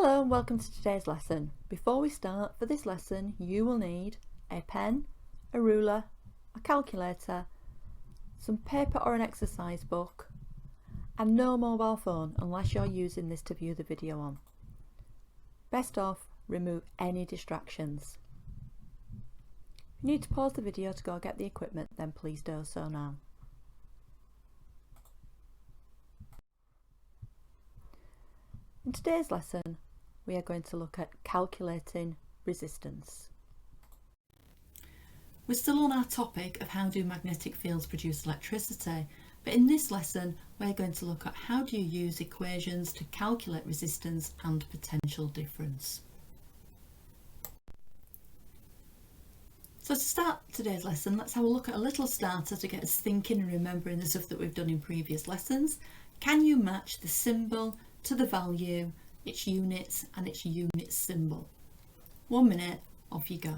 Hello and welcome to today's lesson. Before we start, for this lesson you will need a pen, a ruler, a calculator, some paper or an exercise book, and no mobile phone unless you're using this to view the video on. Best off, remove any distractions. If you need to pause the video to go get the equipment, then please do so now. In today's lesson, we are going to look at calculating resistance. We're still on our topic of how do magnetic fields produce electricity, but in this lesson we're going to look at how do you use equations to calculate resistance and potential difference. So to start today's lesson, let's have a look at a little starter to get us thinking and remembering the stuff that we've done in previous lessons. Can you match the symbol to the value, its units and its unit symbol? 1 minute, off you go.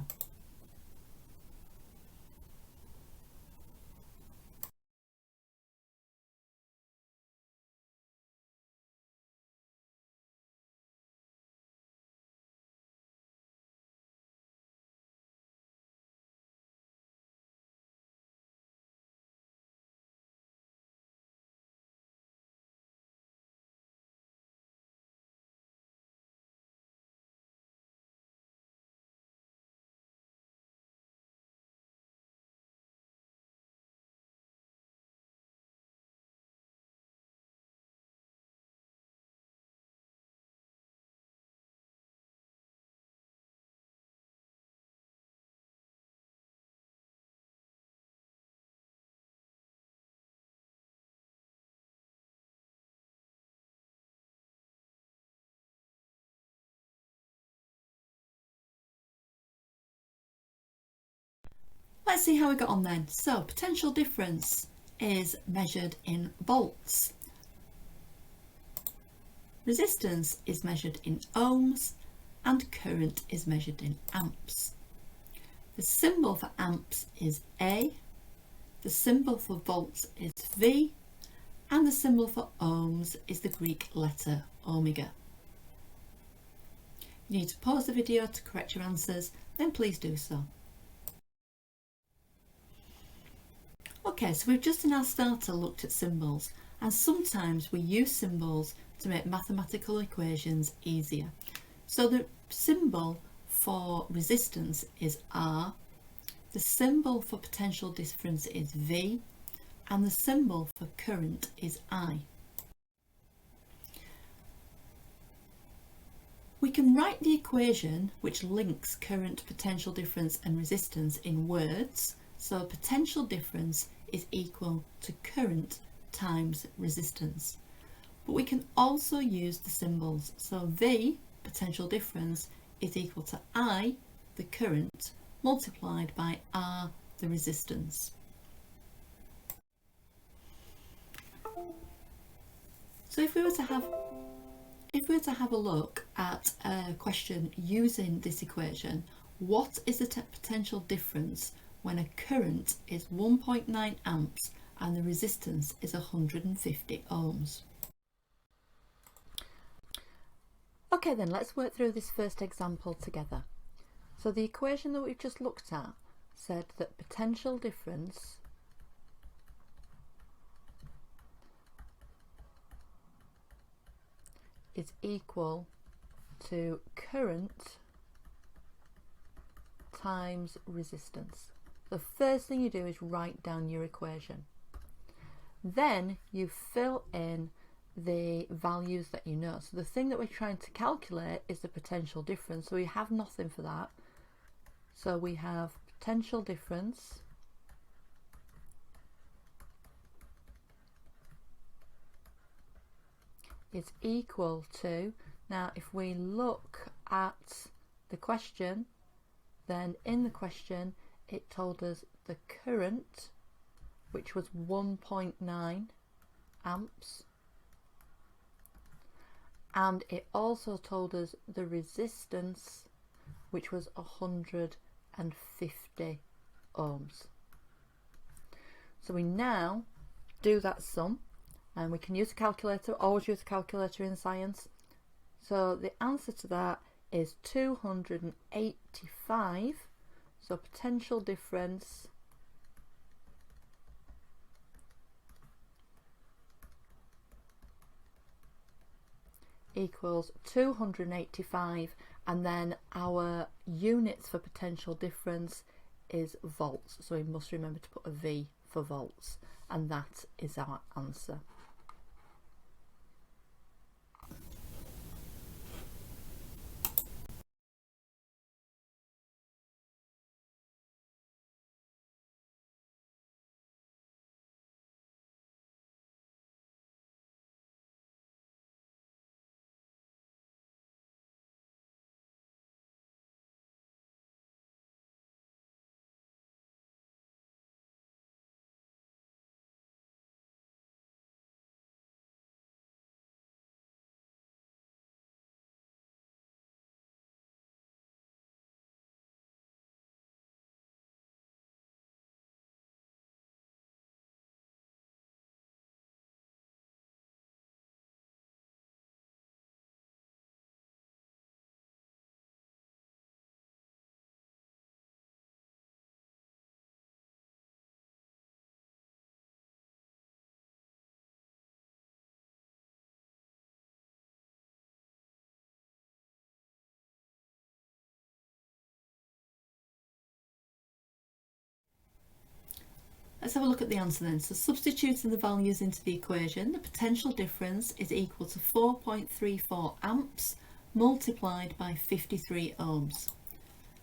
Let's see how we got on then. So potential difference is measured in volts. Resistance is measured in ohms and current is measured in amps. The symbol for amps is A, the symbol for volts is V, and the symbol for ohms is the Greek letter omega. You need to pause the video to correct your answers, then please do so. Okay, so we've just in our starter looked at symbols, and sometimes we use symbols to make mathematical equations easier. So the symbol for resistance is R, the symbol for potential difference is V, and the symbol for current is I. We can write the equation which links current, potential difference and resistance in words. So potential difference is equal to current times resistance. But we can also use the symbols. So V, potential difference, is equal to I, the current, multiplied by R, the resistance. So if we were to have a look at a question using this equation, what is the potential difference when a current is 1.9 amps and the resistance is 150 ohms? Okay then, let's work through this first example together. So the equation that we've just looked at said that potential difference is equal to current times resistance. The first thing you do is write down your equation. Then you fill in the values that you know. So the thing that we're trying to calculate is the potential difference. So we have nothing for that. So we have potential difference is equal to, now if we look at the question, then in the question it told us the current, which was 1.9 amps, and it also told us the resistance, which was 150 ohms. So we now do that sum, and we can use a calculator, always use a calculator in science. So the answer to that is 285. So potential difference equals 285, and then our units for potential difference is volts, so we must remember to put a V for volts, and that is our answer. Let's have a look at the answer then. So substituting the values into the equation, the potential difference is equal to 4.34 amps multiplied by 53 ohms.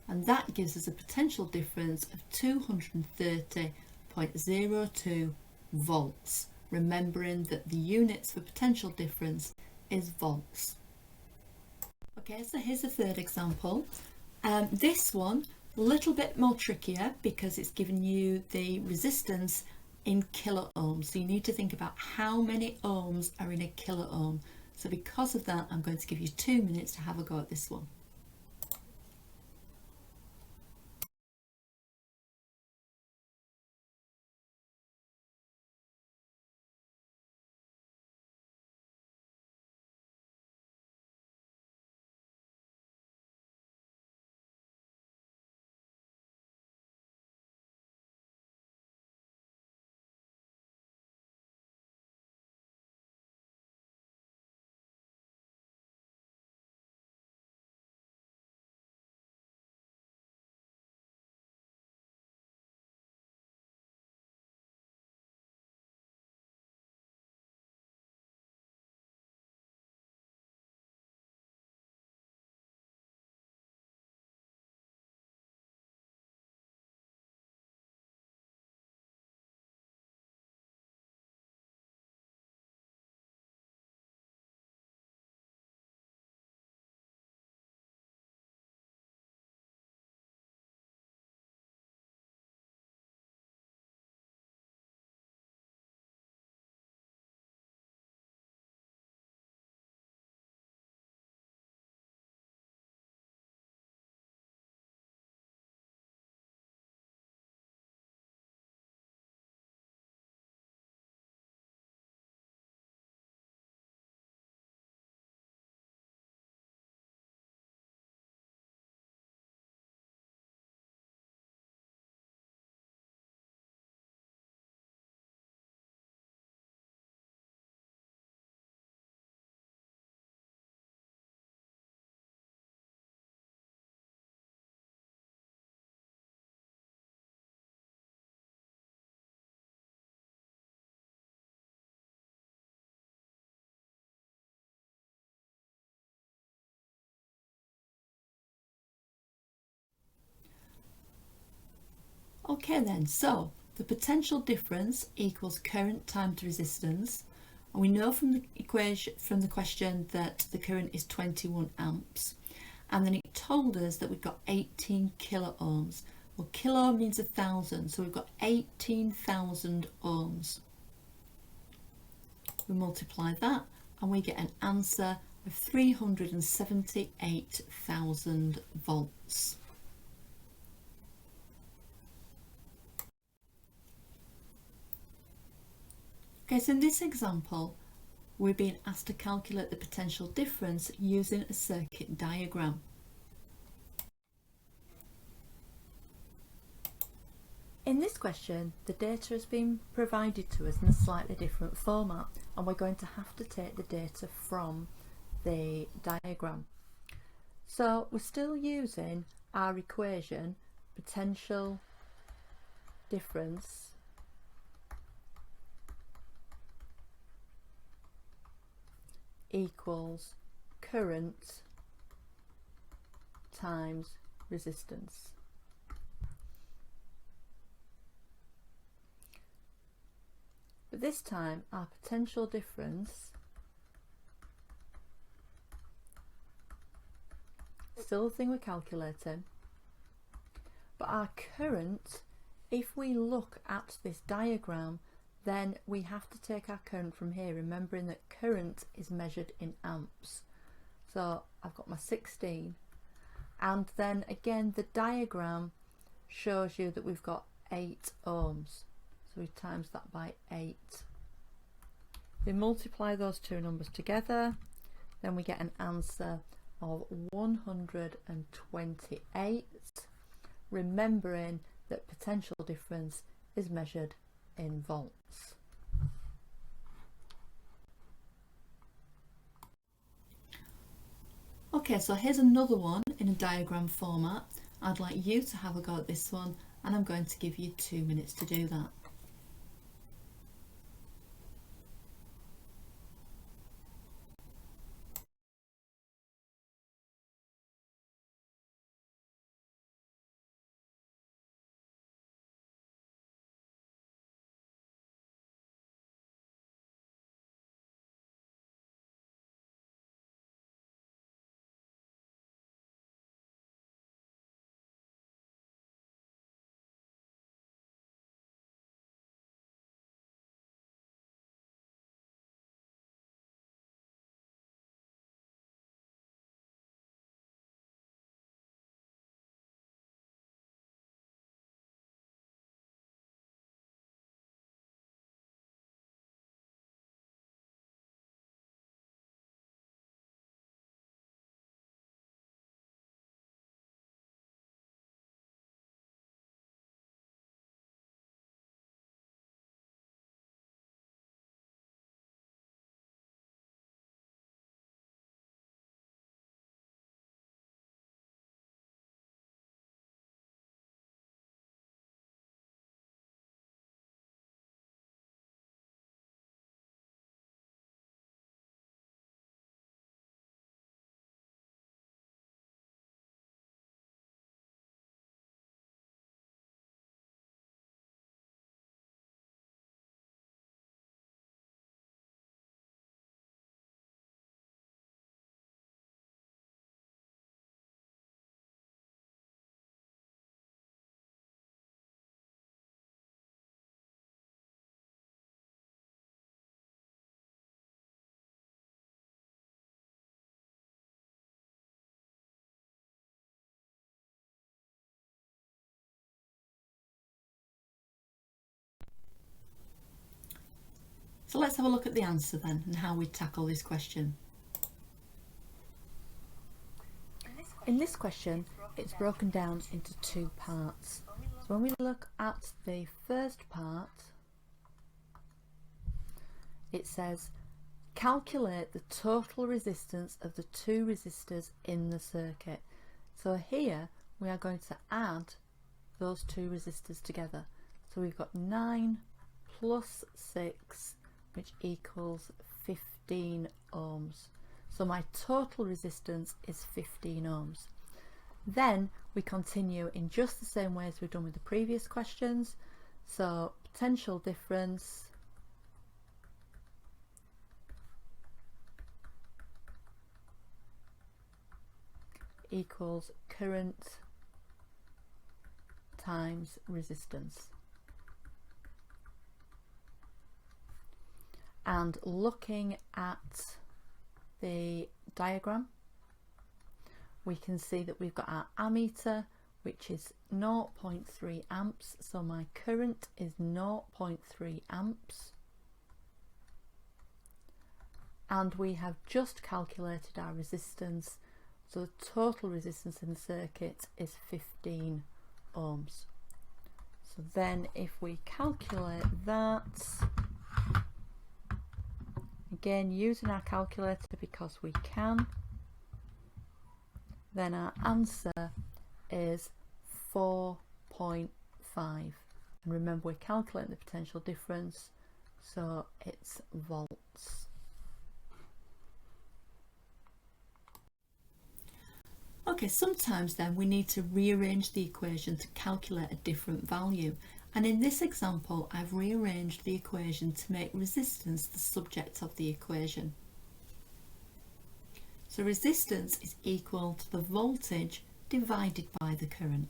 And that gives us a potential difference of 230.02 volts, remembering that the units for potential difference is volts. Okay, so here's the third example. This one, a little bit more trickier because it's given you the resistance in kilo ohms. So you need to think about how many ohms are in a kilo ohm. So because of that, I'm going to give you 2 minutes to have a go at this one. Okay then, so the potential difference equals current times resistance, and we know from the equation, from the question, that the current is 21 amps, and then it told us that we've got 18 kilo ohms. Well, kilo means 1,000, so we've got 18,000 ohms. We multiply that and we get an answer of 378,000 volts. Okay, so in this example, we're being asked to calculate the potential difference using a circuit diagram. In this question, the data has been provided to us in a slightly different format, and we're going to have to take the data from the diagram. So we're still using our equation, potential difference equals current times resistance. But this time our potential difference, still the thing we're calculating, but our current, if we look at this diagram, then we have to take our current from here, remembering that current is measured in amps. So I've got my 16, and then again the diagram shows you that we've got 8 ohms, so we times that by 8. We multiply those two numbers together, then we get an answer of 128, remembering that potential difference is measured in volts. Okay, so here's another one in a diagram format. I'd like you to have a go at this one, and I'm going to give you 2 minutes to do that. So let's have a look at the answer then, and how we tackle this question. In this question, it's broken down into 2 parts. So when we look at the first part, it says calculate the total resistance of the 2 resistors in the circuit. So here we are going to add those 2 resistors together. So we've got 9 plus 6, which equals 15 ohms. So my total resistance is 15 ohms. Then we continue in just the same way as we've done with the previous questions. So potential difference equals current times resistance. And looking at the diagram, we can see that we've got our ammeter, which is 0.3 amps, so my current is 0.3 amps. and we have just calculated our resistance, so the total resistance in the circuit is 15 ohms. So then if we calculate that, again using our calculator because we can, then our answer is 4.5. And remember, we're calculating the potential difference, so it's volts. Okay, sometimes then we need to rearrange the equation to calculate a different value. And in this example, I've rearranged the equation to make resistance the subject of the equation. So resistance is equal to the voltage divided by the current.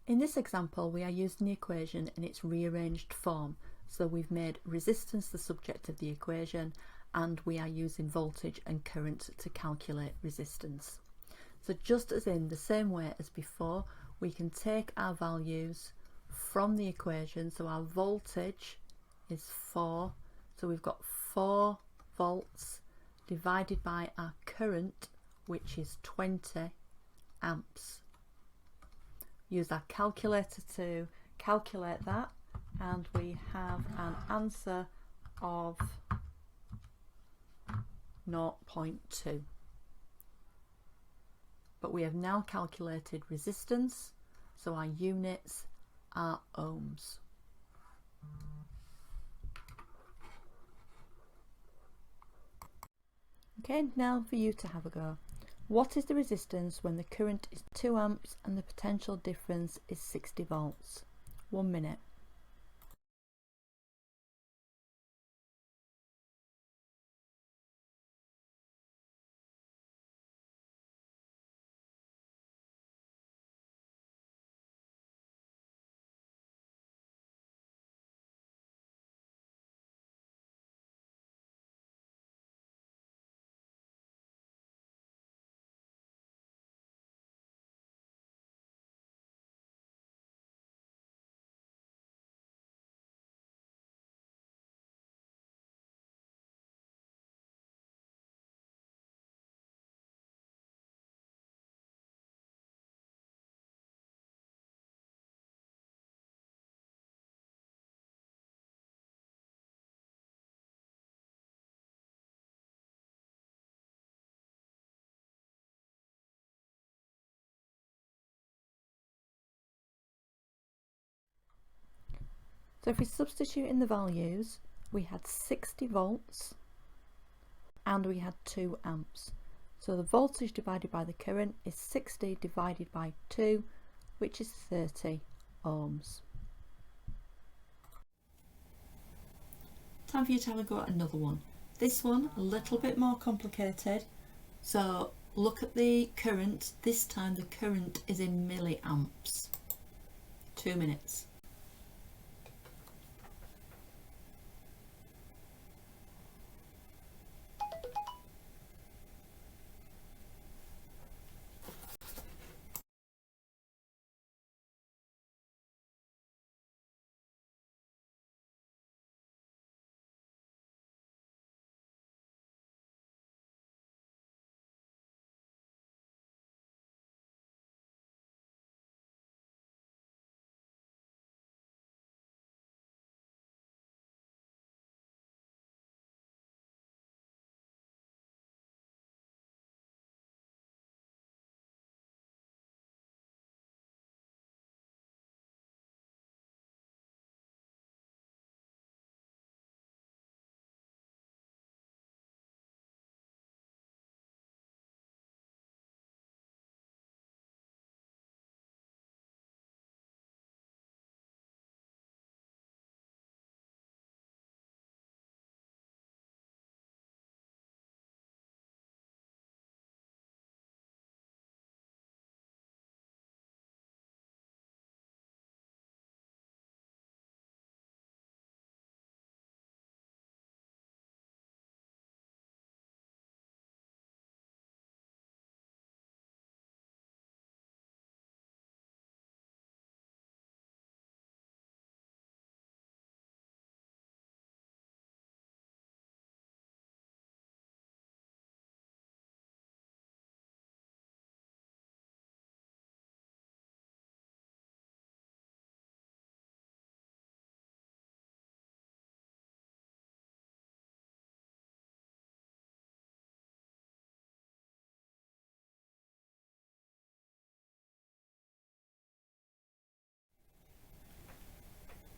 In this example, we are using the equation in its rearranged form. So we've made resistance the subject of the equation, and we are using voltage and current to calculate resistance. So just as in the same way as before, we can take our values from the equation. So our voltage is 4, so we've got 4 volts divided by our current, which is 20 amps. Use our calculator to calculate that, and we have an answer of 0.2. But we have now calculated resistance, so our units are ohms. Okay, now for you to have a go. What is the resistance when the current is 2 amps and the potential difference is 60 volts? 1 minute. So if we substitute in the values, we had 60 volts and we had 2 amps. So the voltage divided by the current is 60 divided by 2, which is 30 ohms. Time for you to have a go at another one. This one a little bit more complicated. So look at the current. This time the current is in milliamps. 2 minutes.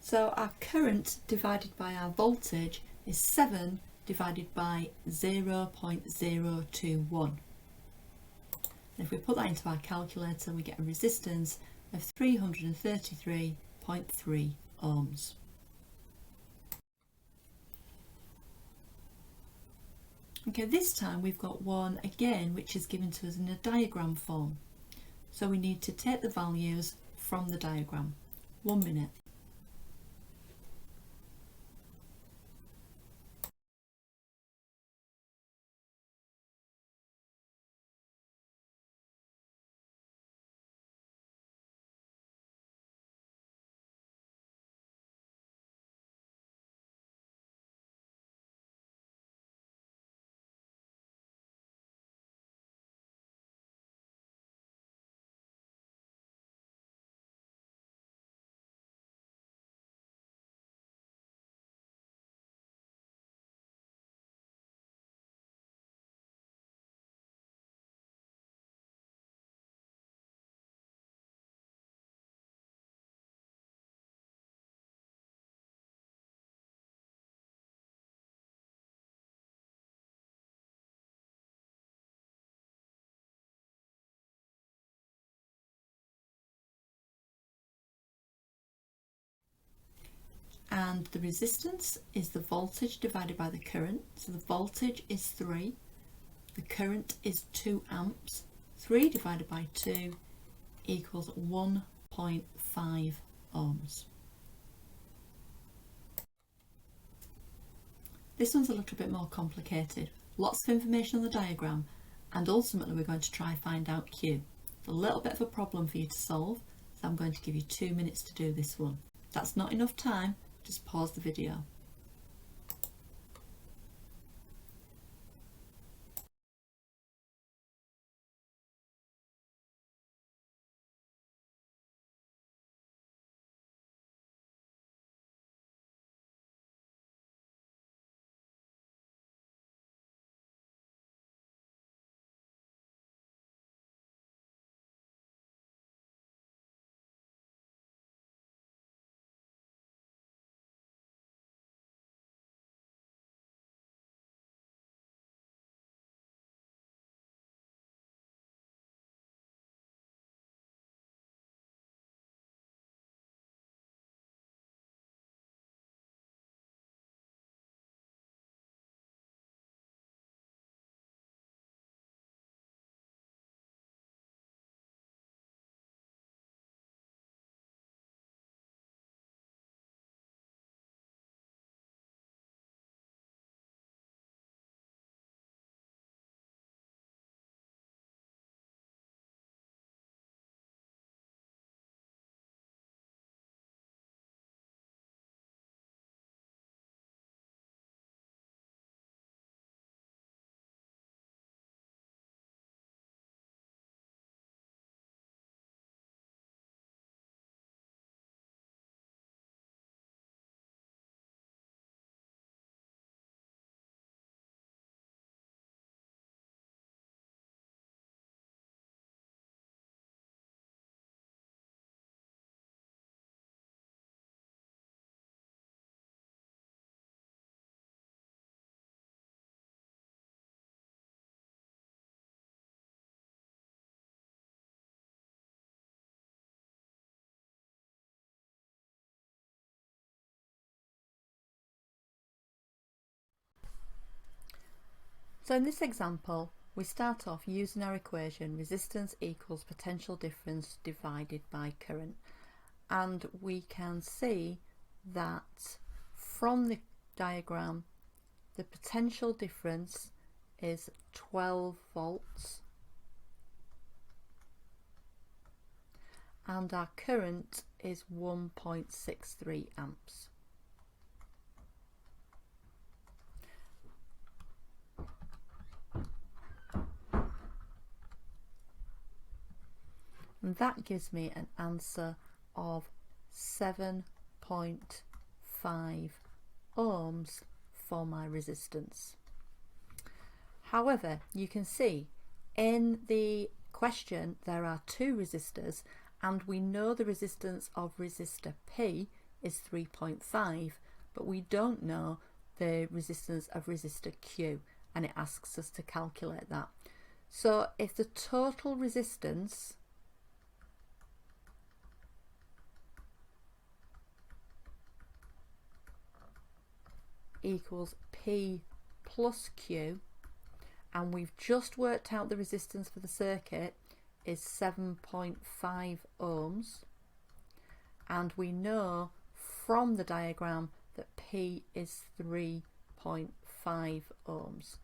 So our current divided by our voltage is 7 divided by 0.021. If we put that into our calculator, we get a resistance of 333.3 ohms. Okay, this time we've got one again which is given to us in a diagram form. So we need to take the values from the diagram. 1 minute. And the resistance is the voltage divided by the current. So the voltage is 3, the current is 2 amps. 3 divided by 2 equals 1.5 ohms. This one's a little bit more complicated. Lots of information on the diagram, and ultimately we're going to try and find out Q. It's a little bit of a problem for you to solve, so I'm going to give you 2 minutes to do this one. If that's not enough time, just pause the video. So in this example, we start off using our equation resistance equals potential difference divided by current, and we can see that from the diagram the potential difference is 12 volts and our current is 1.63 amps. And that gives me an answer of 7.5 ohms for my resistance. However, you can see in the question there are 2 resistors, and we know the resistance of resistor P is 3.5, but we don't know the resistance of resistor Q, and it asks us to calculate that. So if the total resistance equals P plus Q, and we've just worked out the resistance for the circuit is 7.5 ohms, and we know from the diagram that P is 3.5 ohms,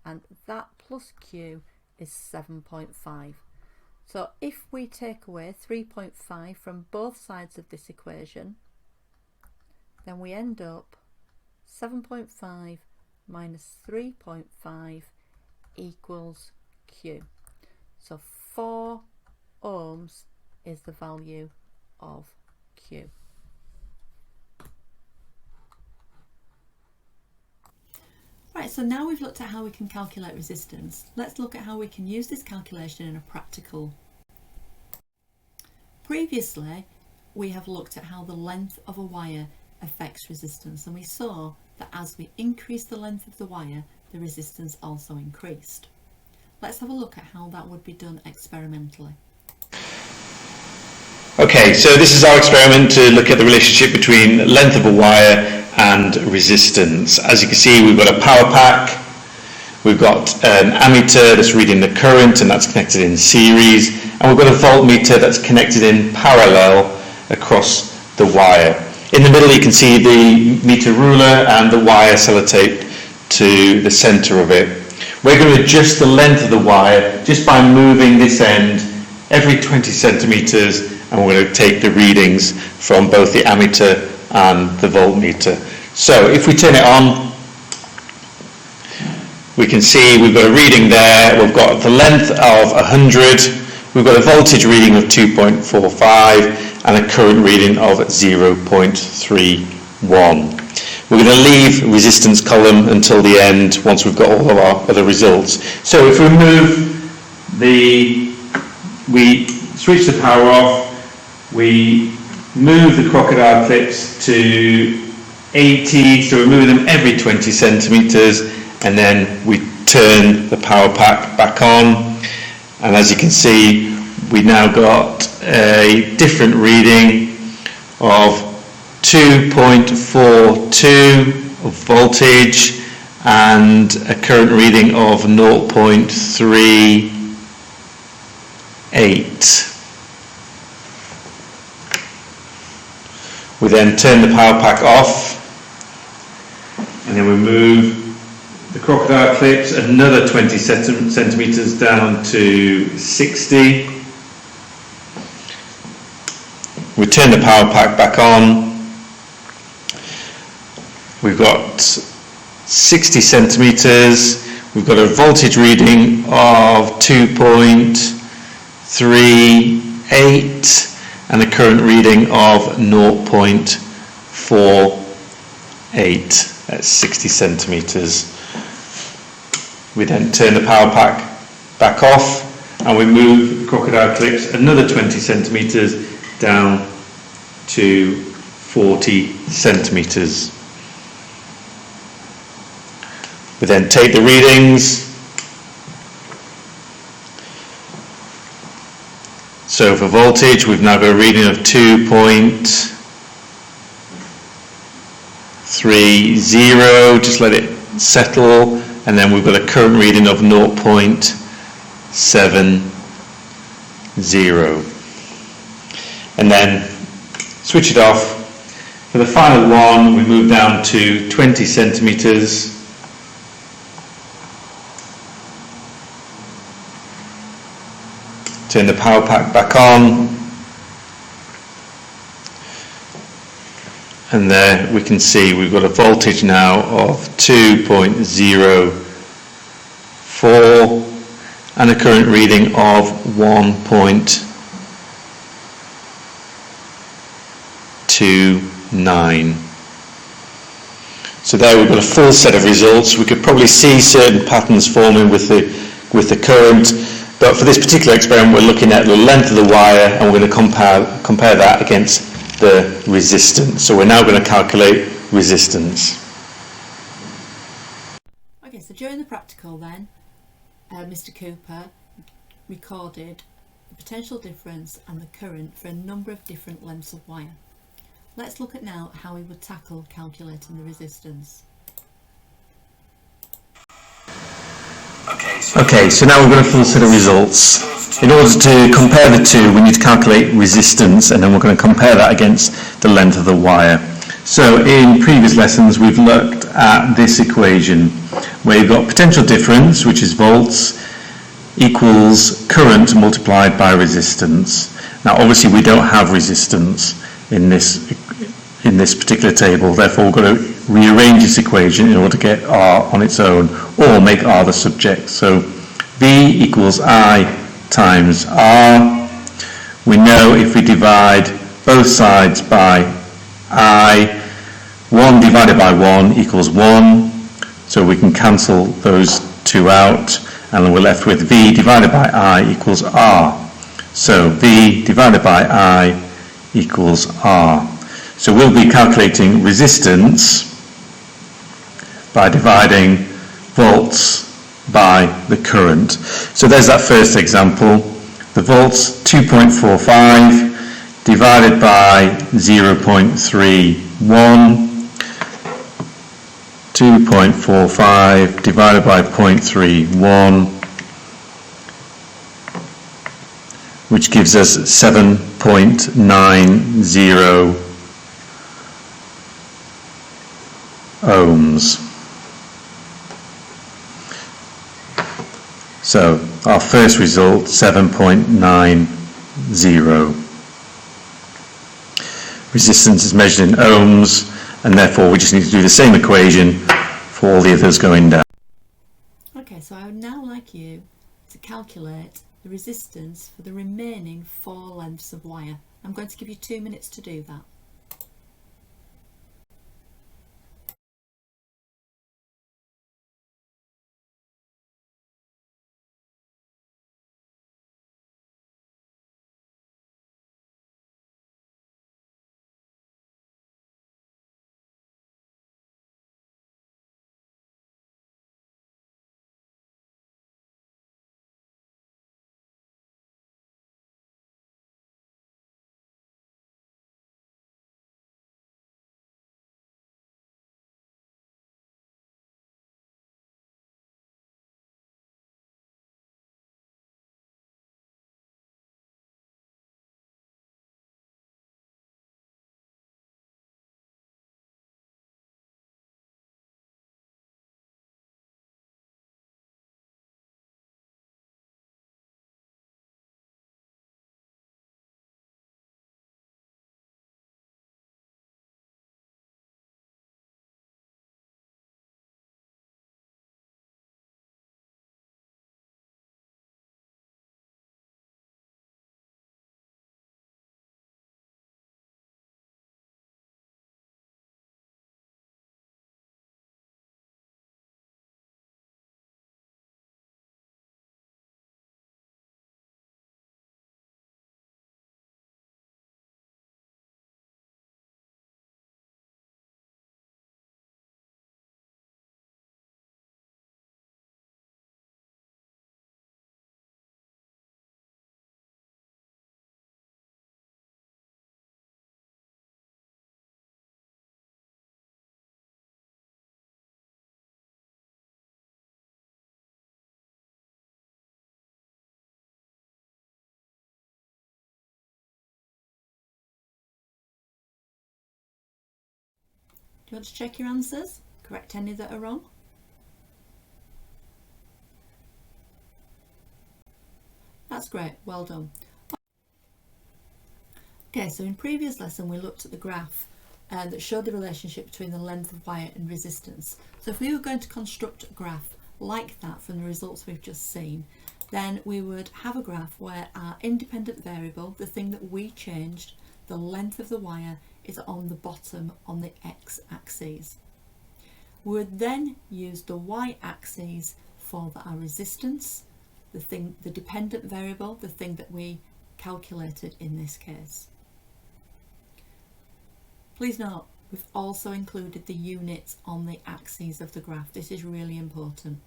and that plus Q is 7.5. So if we take away 3.5 from both sides of this equation, then we end up 7.5 minus 3.5 equals Q. So 4 ohms is the value of Q. Right, so now we've looked at how we can calculate resistance. Let's look at how we can use this calculation in a practical. Previously, we have looked at how the length of a wire affects resistance, and we saw that as we increase the length of the wire, the resistance also increased. Let's have a look at how that would be done experimentally. Okay, so this is our experiment to look at the relationship between length of a wire and resistance. As you can see, we've got a power pack, we've got an ammeter that's reading the current and that's connected in series, and we've got a voltmeter that's connected in parallel across the wire. In the middle you can see the meter ruler and the wire sellotape to the centre of it. We're going to adjust the length of the wire just by moving this end every 20 centimetres, and we're going to take the readings from both the ammeter and the voltmeter. So if we turn it on, we can see we've got a reading there. We've got the length of 100, we've got a voltage reading of 2.45 and a current reading of 0.31. We're going to leave resistance column until the end once we've got all of our other results. So if we switch the power off, we move the crocodile clips to 80, so we're moving them every 20 centimetres, and then we turn the power pack back on, and as you can see we now got a different reading of 2.42 of voltage and a current reading of 0.38. We then turn the power pack off, and then we move the crocodile clips another 20 centimetres down to 60. We turn the power pack back on. We've got 60 centimetres. We've got a voltage reading of 2.38 and a current reading of 0.48 at 60 centimetres. We then turn the power pack back off, and we move the crocodile clips another 20 centimetres down to 40 centimetres. We then take the readings. So for voltage, we've now got a reading of 2.30, just let it settle, and then we've got a current reading of 0.70. And then switch it off. For the final one, we move down to 20 centimetres. Turn the power pack back on, and there we can see we've got a voltage now of 2.04 and a current reading of 1.29. So there we've got a full set of results. We could probably see certain patterns forming with the current. But for this particular experiment, we're looking at the length of the wire, and we're going to compare that against the resistance. So we're now going to calculate resistance. Okay, so during the practical then, Mr. Cooper recorded the potential difference and the current for a number of different lengths of wire. Let's look at now how we would tackle calculating the resistance. Okay, so now we're going to pull a set of results. In order to compare the two, we need to calculate resistance, and then we're going to compare that against the length of the wire. So in previous lessons we've looked at this equation where you've got potential difference, which is volts, equals current multiplied by resistance. Now obviously we don't have resistance in this particular table, therefore we're going to rearrange this equation in order to get R on its own, or make R the subject. So V equals I times R. We know if we divide both sides by I, 1 divided by 1 equals 1, so we can cancel those two out, and then we're left with V divided by I equals R. So V divided by I equals R. So we'll be calculating resistance by dividing volts by the current. So there's that first example. The volts 2.45 divided by 0.31, 2.45 divided by 0.31, which gives us 7.90 ohms. So our first result, 7.90. Resistance is measured in ohms, and therefore we just need to do the same equation for all the others going down. Okay, so I would now like you to calculate the resistance for the remaining 4 lengths of wire. I'm going to give you 2 minutes to do that. Do you want to check your answers? Correct any that are wrong? That's great, well done. Okay, so in previous lesson we looked at the graph that showed the relationship between the length of wire and resistance. So if we were going to construct a graph like that from the results we've just seen, then we would have a graph where our independent variable, the thing that we changed, the length of the wire, is on the bottom on the x-axis. We would then use the y-axis for our resistance, the dependent variable, the thing that we calculated in this case. Please note, we've also included the units on the axes of the graph. This is really important.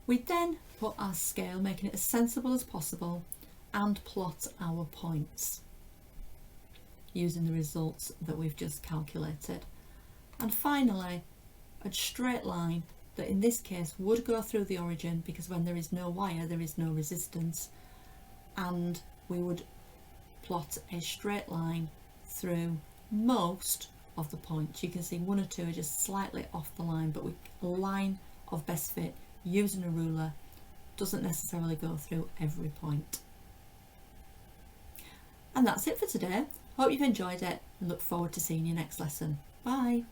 We then put our scale, making it as sensible as possible, and plot our points using the results that we've just calculated. And finally, a straight line that in this case would go through the origin, because when there is no wire there is no resistance, and we would plot a straight line through most of the points. You can see one or two are just slightly off the line, but a line of best fit using a ruler doesn't necessarily go through every point. And that's it for today. Hope you've enjoyed it and look forward to seeing you next lesson. Bye.